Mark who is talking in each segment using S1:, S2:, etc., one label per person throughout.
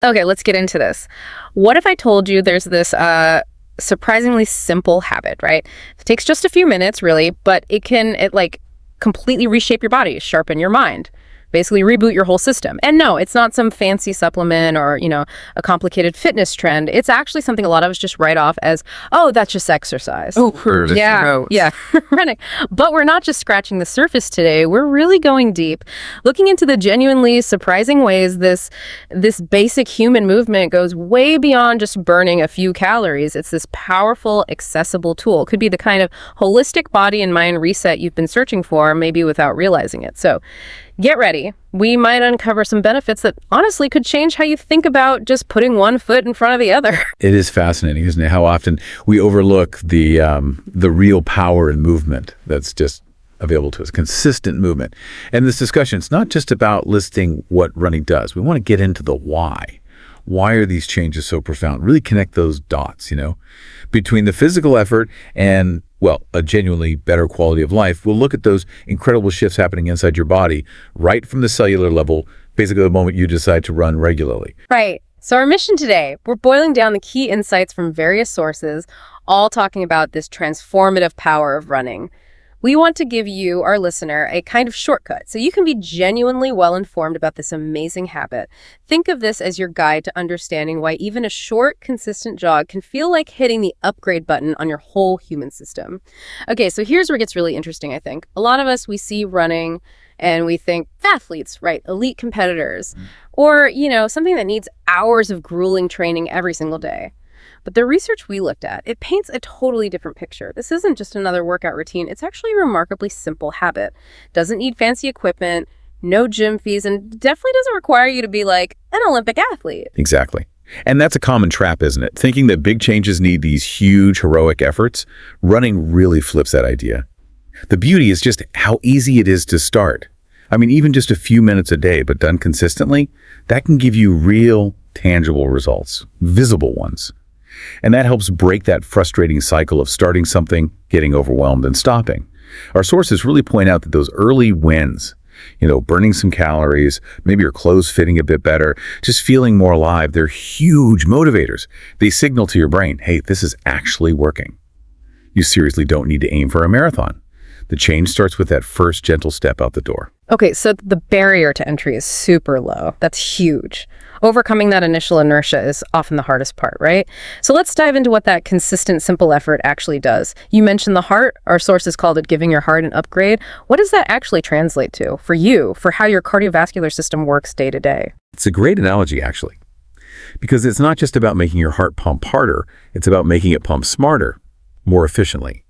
S1: Okay, let's get into this. What if I told you there's this surprisingly simple habit, right? It takes just a few minutes, really, but it completely reshape your body, sharpen your mind, basically reboot your whole system. And no, it's not some fancy supplement or, a complicated fitness trend. It's actually something a lot of us just write off as, oh, that's just exercise.
S2: Oh, heard it.
S1: Yeah, running. But we're not just scratching the surface today. We're really going deep, looking into the genuinely surprising ways this basic human movement goes way beyond just burning a few calories. It's this powerful, accessible tool. It could be the kind of holistic body and mind reset you've been searching for, maybe without realizing it. So get ready. We might uncover some benefits that honestly could change how you think about just putting one foot in front of the other.
S2: It is fascinating, isn't it? How often we overlook the real power in movement that's just available to us, consistent movement. And this discussion, it's not just about listing what running does. We want to get into the why. Why are these changes so profound? Really connect those dots, between the physical effort and, well, a genuinely better quality of life. We'll look at those incredible shifts happening inside your body right from the cellular level, basically the moment you decide to run regularly.
S1: Right. So our mission today, we're boiling down the key insights from various sources, all talking about this transformative power of running. We want to give you, our listener, a kind of shortcut so you can be genuinely well-informed about this amazing habit. Think of this as your guide to understanding why even a short, consistent jog can feel like hitting the upgrade button on your whole human system. Okay, so here's where it gets really interesting, I think. A lot of us, we see running and we think athletes, right? Elite competitors, or, something that needs hours of grueling training every single day. But the research we looked at, it paints a totally different picture. This isn't just another workout routine. It's actually a remarkably simple habit. Doesn't need fancy equipment, no gym fees, and definitely doesn't require you to be like an Olympic athlete.
S2: Exactly. And that's a common trap, isn't it? Thinking that big changes need these huge, heroic efforts. Running really flips that idea. The beauty is just how easy it is to start. I mean, even just a few minutes a day, but done consistently, that can give you real, tangible results, visible ones. And that helps break that frustrating cycle of starting something, getting overwhelmed, and stopping. Our sources really point out that those early wins, burning some calories, maybe your clothes fitting a bit better, just feeling more alive, they're huge motivators. They signal to your brain, hey, this is actually working. You seriously don't need to aim for a marathon. The change starts with that first gentle step out the door.
S1: Okay, so the barrier to entry is super low. That's huge. Overcoming that initial inertia is often the hardest part, right? So let's dive into what that consistent, simple effort actually does. You mentioned the heart. Our sources called it giving your heart an upgrade. What does that actually translate to for you, for how your cardiovascular system works day to day?
S2: It's a great analogy, actually, because it's not just about making your heart pump harder. It's about making it pump smarter, more efficiently.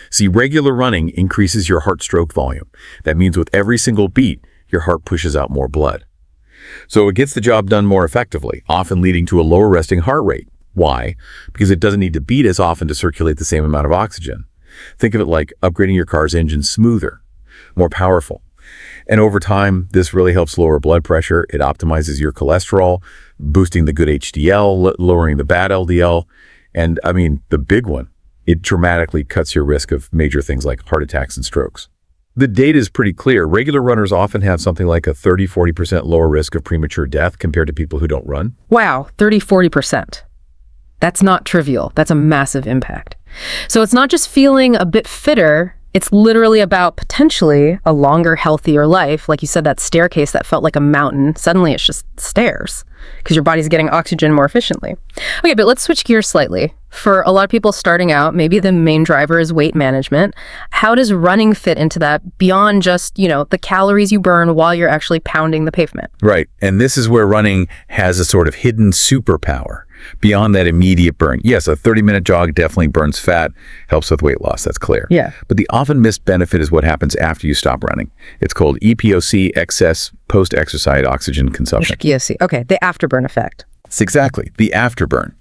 S2: See, regular running increases your heart stroke volume. That means with every single beat, your heart pushes out more blood. So it gets the job done more effectively, often leading to a lower resting heart rate. Why? Because it doesn't need to beat as often to circulate the same amount of oxygen. Think of it like upgrading your car's engine smoother, more powerful. And over time, this really helps lower blood pressure. It optimizes your cholesterol, boosting the good HDL, lowering the bad LDL. And I mean, the big one, it dramatically cuts your risk of major things like heart attacks and strokes. The data is pretty clear. Regular runners often have something like a 30-40% lower risk of premature death compared to people who don't run.
S1: Wow, 30-40%. That's not trivial. That's a massive impact. So it's not just feeling a bit fitter. It's literally about potentially a longer, healthier life. Like you said, that staircase that felt like a mountain, suddenly it's just stairs because your body's getting oxygen more efficiently. Okay, but let's switch gears slightly. For a lot of people starting out, maybe the main driver is weight management. How does running fit into that beyond just, the calories you burn while you're actually pounding the pavement?
S2: Right. And this is where running has a sort of hidden superpower beyond that immediate burn. Yes, a 30-minute jog definitely burns fat, helps with weight loss, that's clear.
S1: Yeah.
S2: But the often missed benefit is what happens after you stop running. It's called EPOC, excess post-exercise oxygen consumption.
S1: EPOC. Okay, the afterburn effect.
S2: It's exactly the afterburn.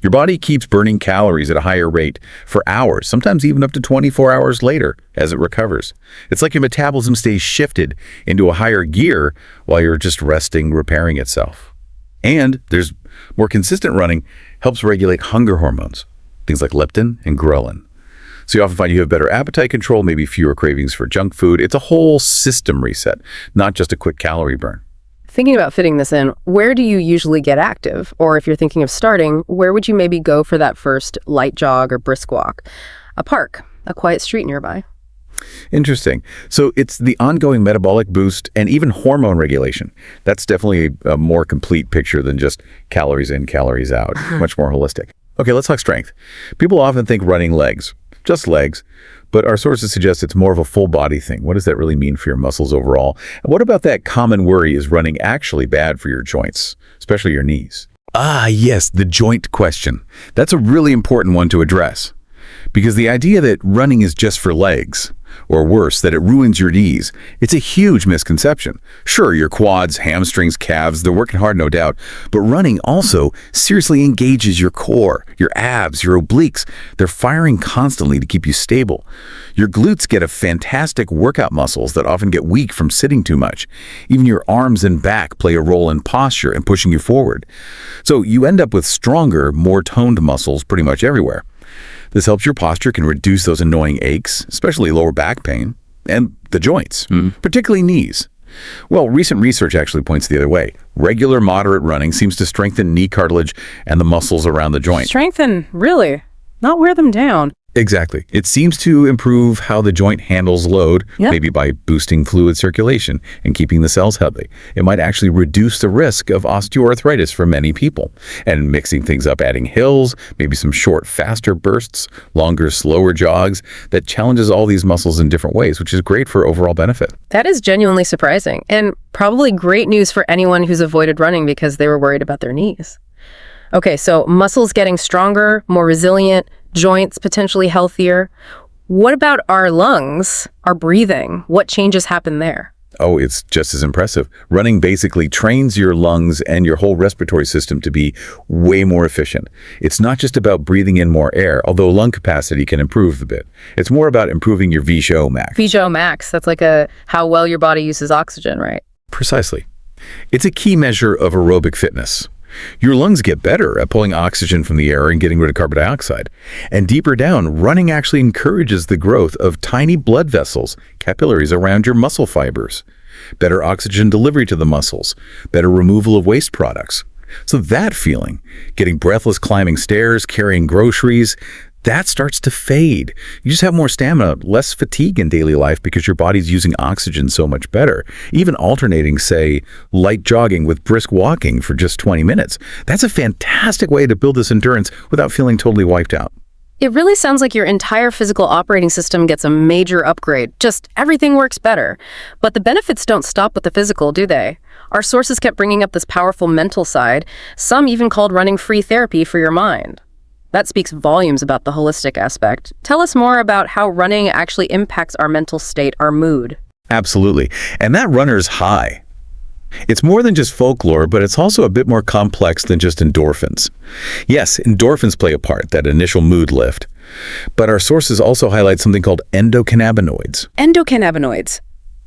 S2: Your body keeps burning calories at a higher rate for hours, sometimes even up to 24 hours later as it recovers. It's like your metabolism stays shifted into a higher gear while you're just resting, repairing itself. And there's more consistent running helps regulate hunger hormones, things like leptin and ghrelin. So you often find you have better appetite control, maybe fewer cravings for junk food. It's a whole system reset, not just a quick calorie burn.
S1: Thinking about fitting this in, where do you usually get active? Or if you're thinking of starting, where would you maybe go for that first light jog or brisk walk? A park, a quiet street nearby.
S2: Interesting. So it's the ongoing metabolic boost and even hormone regulation. That's definitely a more complete picture than just calories in, calories out. Much more holistic. Okay, let's talk strength. People often think running legs, just legs, but our sources suggest it's more of a full body thing. What does that really mean for your muscles overall? And what about that common worry, is running actually bad for your joints, especially your knees? Ah, yes, the joint question. That's a really important one to address. Because the idea that running is just for legs, or worse, that it ruins your knees, it's a huge misconception. Sure, your quads, hamstrings, calves, they're working hard, no doubt, but running also seriously engages your core, your abs, your obliques. They're firing constantly to keep you stable. Your glutes get a fantastic workout muscles that often get weak from sitting too much. Even your arms and back play a role in posture and pushing you forward. So you end up with stronger, more toned muscles pretty much everywhere. This helps your posture, can reduce those annoying aches, especially lower back pain, and the joints, particularly knees. Well, recent research actually points the other way. Regular moderate running seems to strengthen knee cartilage and the muscles around the joint.
S1: Strengthen, really? Not wear them down.
S2: Exactly. It seems to improve how the joint handles load, maybe by boosting fluid circulation and keeping the cells healthy. It might actually reduce the risk of osteoarthritis for many people. And mixing things up, adding hills, maybe some short, faster bursts, longer, slower jogs, that challenges all these muscles in different ways, which is great for overall benefit.
S1: That is genuinely surprising, and probably great news for anyone who's avoided running because they were worried about their knees. Okay, so muscles getting stronger, more resilient, joints potentially healthier. What about our lungs, our breathing? What changes happen there?
S2: Oh, it's just as impressive. Running basically trains your lungs and your whole respiratory system to be way more efficient. It's not just about breathing in more air, although lung capacity can improve a bit. It's more about improving your VO max.
S1: VO max, that's like how well your body uses oxygen, right?
S2: Precisely. It's a key measure of aerobic fitness. Your lungs get better at pulling oxygen from the air and getting rid of carbon dioxide. And deeper down, running actually encourages the growth of tiny blood vessels, capillaries around your muscle fibers. Better oxygen delivery to the muscles, better removal of waste products. So that feeling, getting breathless climbing stairs, carrying groceries, that starts to fade. You just have more stamina, less fatigue in daily life because your body's using oxygen so much better. Even alternating, say, light jogging with brisk walking for just 20 minutes. That's a fantastic way to build this endurance without feeling totally wiped out.
S1: It really sounds like your entire physical operating system gets a major upgrade. Just everything works better. But the benefits don't stop with the physical, do they? Our sources kept bringing up this powerful mental side. Some even called running free therapy for your mind. That speaks volumes about the holistic aspect. Tell us more about how running actually impacts our mental state, our mood.
S2: Absolutely. And that runner's high. It's more than just folklore, but it's also a bit more complex than just endorphins. Yes, endorphins play a part, that initial mood lift. But our sources also highlight something called endocannabinoids.
S1: Endocannabinoids?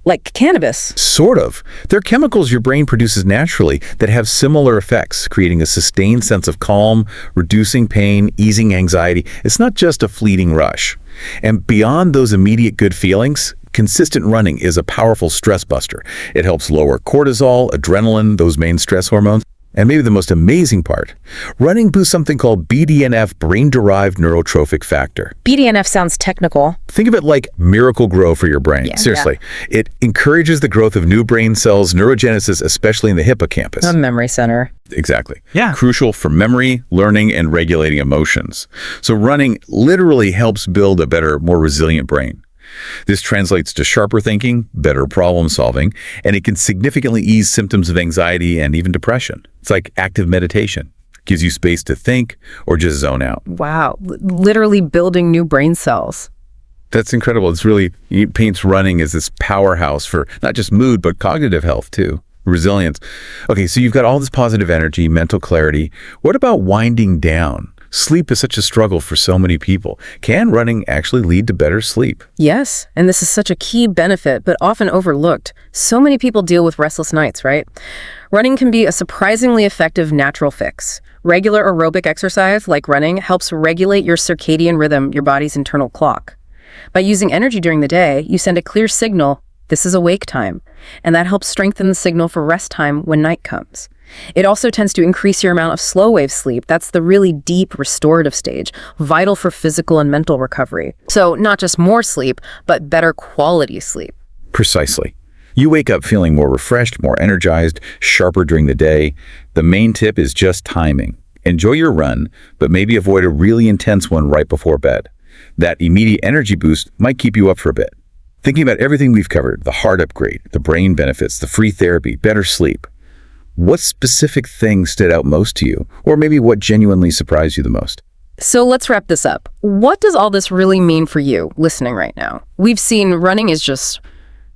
S1: Like cannabis?
S2: Sort of. They're chemicals your brain produces naturally that have similar effects, creating a sustained sense of calm, reducing pain, easing anxiety. It's not just a fleeting rush. And beyond those immediate good feelings, consistent running is a powerful stress buster. It helps lower cortisol, adrenaline, those main stress hormones. And maybe the most amazing part, running boosts something called BDNF, brain-derived neurotrophic factor.
S3: BDNF sounds technical.
S2: Think of it like miracle grow for your brain. Seriously. It encourages the growth of new brain cells, neurogenesis, especially in the hippocampus.
S1: A memory center.
S2: Exactly. Yeah. Crucial for memory, learning, and regulating emotions. So running literally helps build a better, more resilient brain. This translates to sharper thinking, better problem solving, and it can significantly ease symptoms of anxiety and even depression. It's like active meditation. Gives you space to think or just zone out.
S1: Wow. Literally building new brain cells.
S2: That's incredible. It paints running as this powerhouse for not just mood, but cognitive health too. Resilience. Okay, so you've got all this positive energy, mental clarity. What about winding down? Sleep is such a struggle for so many people. Can running actually lead to better sleep?
S1: Yes, and this is such a key benefit, but often overlooked. So many people deal with restless nights, right? Running can be a surprisingly effective natural fix. Regular aerobic exercise, like running, helps regulate your circadian rhythm, your body's internal clock. By using energy during the day, you send a clear signal, This is awake time, and that helps strengthen the signal for rest time when night comes. It also tends to increase your amount of slow wave sleep. That's the really deep restorative stage, vital for physical and mental recovery. So not just more sleep, but better quality sleep.
S4: Precisely. You wake up feeling more refreshed, more energized, sharper during the day. The main tip is just timing. Enjoy your run, but maybe avoid a really intense one right before bed. That immediate energy boost might keep you up for a bit. Thinking about everything we've covered, the heart upgrade, the brain benefits, the free therapy, better sleep, what specific thing stood out most to you? Or maybe what genuinely surprised you the most?
S1: So let's wrap this up. What does all this really mean for you listening right now? We've seen running is just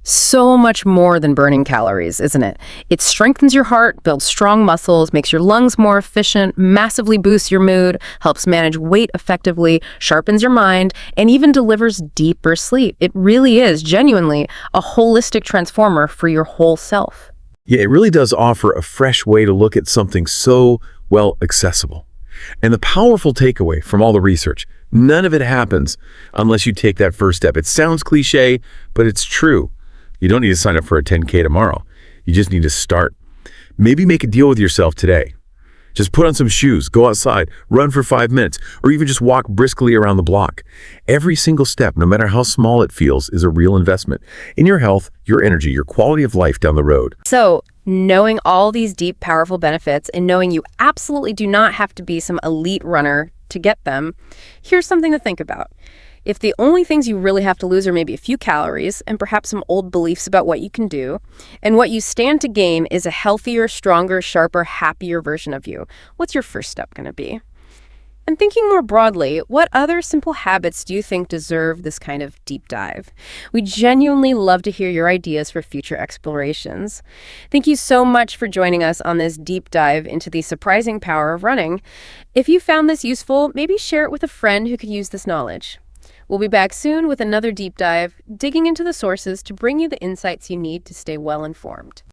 S1: so much more than burning calories, isn't it? It strengthens your heart, builds strong muscles, makes your lungs more efficient, massively boosts your mood, helps manage weight effectively, sharpens your mind, and even delivers deeper sleep. It really is genuinely a holistic transformer for your whole self.
S2: Yeah, it really does offer a fresh way to look at something so, well, accessible. And the powerful takeaway from all the research, none of it happens unless you take that first step. It sounds cliche, but it's true. You don't need to sign up for a 10K tomorrow. You just need to start. Maybe make a deal with yourself today. Just put on some shoes, go outside, run for 5 minutes, or even just walk briskly around the block. Every single step, no matter how small it feels, is a real investment in your health, your energy, your quality of life down the road.
S1: So, knowing all these deep, powerful benefits and knowing you absolutely do not have to be some elite runner to get them, here's something to think about. If the only things you really have to lose are maybe a few calories and perhaps some old beliefs about what you can do, and what you stand to gain is a healthier, stronger, sharper, happier version of you, what's your first step going to be? And thinking more broadly, what other simple habits do you think deserve this kind of deep dive? We genuinely love to hear your ideas for future explorations. Thank you so much for joining us on this deep dive into the surprising power of running. If you found this useful, maybe share it with a friend who could use this knowledge. We'll be back soon with another deep dive, digging into the sources to bring you the insights you need to stay well informed.